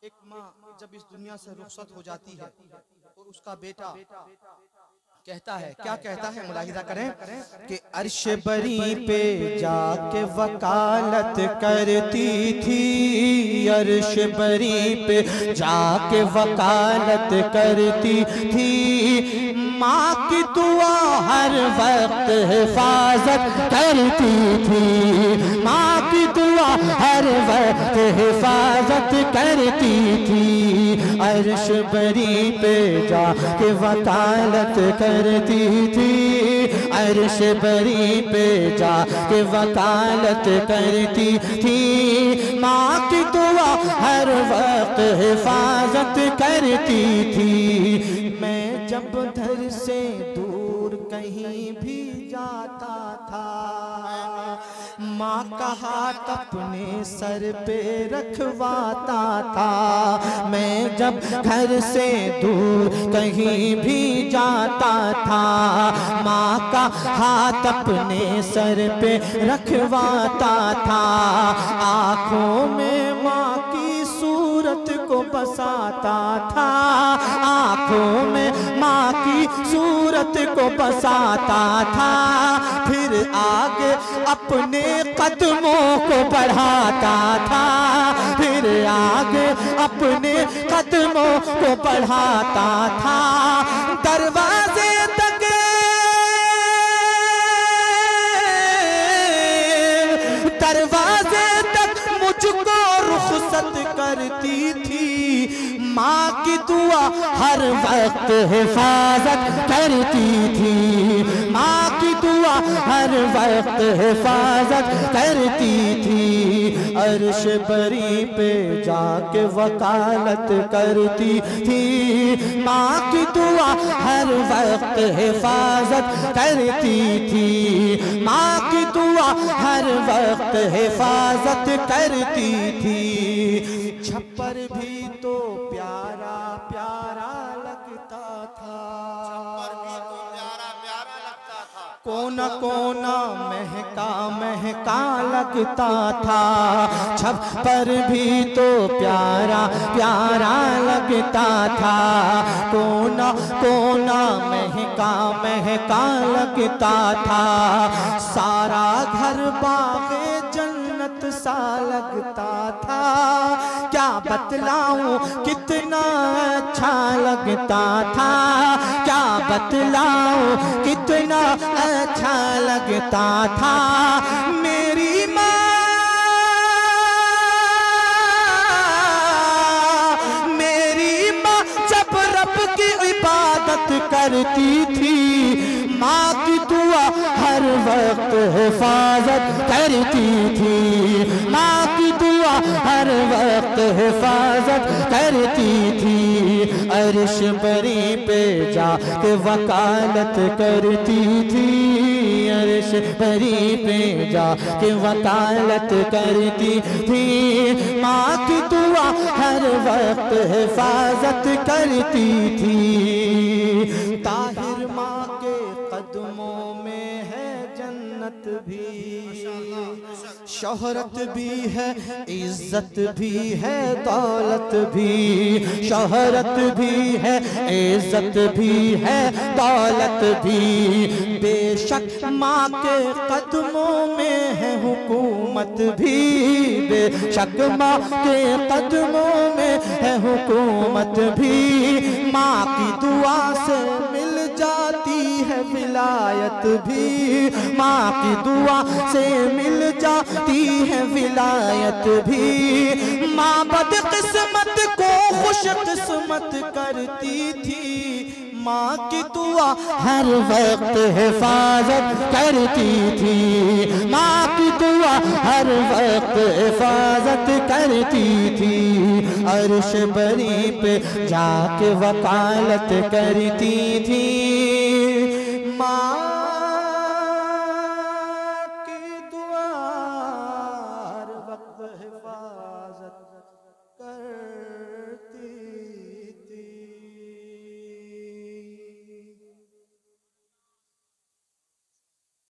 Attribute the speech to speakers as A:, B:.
A: एक माँ जब इस दुनिया से रुखसत हो जाती है तो उसका बेटा कहता है, क्या कहता है, मुलाहिजा करें कि अर्श बरी पे जाके वकालत करती थी, अर्श बरी पे जाके वकालत करती थी, माँ की दुआ हर वक्त हिफाजत करती थी, माँ की दुआ हर वक्त हिफाजत करती थी, अर्श बरी पे जाके वकालत करती थी, अर्श बरी पे जाके वकालत करती थी, माँ की दुआ हर वक्त हिफाजत करती थी। मैं जब घर से दूर कहीं भी जाता था, माँ का हाथ अपने सर पे रखवाता था, मैं जब घर से दूर कहीं भी जाता था, माँ का हाथ अपने सर पे रखवाता था, आँखों में माँ की सूरत को बसाता था, आँखों में माँ की सूरत को बसाता था, फिर आगे अपने कदमों को बढ़ाता था, फिर आगे अपने कदमों को बढ़ाता था, दरवाजे तक मुझको रुखसत करती थी, माँ की दुआ हर वक्त हिफाजत करती थी, माँ की दुआ हर वक्त हिफाजत करती थी, अर्श बरी पे जाके वकालत करती थी, माँ की दुआ हर वक्त हिफाजत करती थी, माँ की दुआ हर वक्त हिफाजत करती थी। छप्पर भी तो प्यारा प्यारा लगता था, छप्पर भी तो प्यारा प्यारा लगता था, कोना कोना महका महका लगता था, छप्पर भी तो प्यारा प्यारा लगता था, कोना कोना महका महका लगता था, सारा घर बाग़े जन्नत सा लगता था, क्या बतलाऊं कितना अच्छा लगता था, क्या बतलाऊं कितना अच्छा लगता था, मेरी माँ जब रब की इबादत करती थी, माँ की दुआ हर वक्त हिफाजत करती थी, माँ की दुआ हर वक्त हिफाजत करती थी, अर्श बरी पे जाके वकालत करती थी, अर्श बरी पे जाके वकालत करती थी, माँ की दुआ हर वक्त हिफाजत करती थी। ताहिर माँ के कदमों में है जन्नत भी, शोहरत भी है, इज्जत भी है, दौलत भी, शोहरत भी है, इज्जत भी है, दौलत भी, बेशक माँ के कदमों में है हुकूमत भी, बेशक माँ के कदमों में है हुकूमत भी, माँ की दुआ से मिल जाती है विलायत भी, माँ की दुआ से मिल जाती है विलायत भी, माँ बदकिस्मत को खुश किस्मत करती थी, माँ की दुआ हर वक्त हिफाजत करती थी, माँ की दुआ हर वक्त हिफाजत करती थी, अर्श बरी पे जाके वकालत करती थी, माँ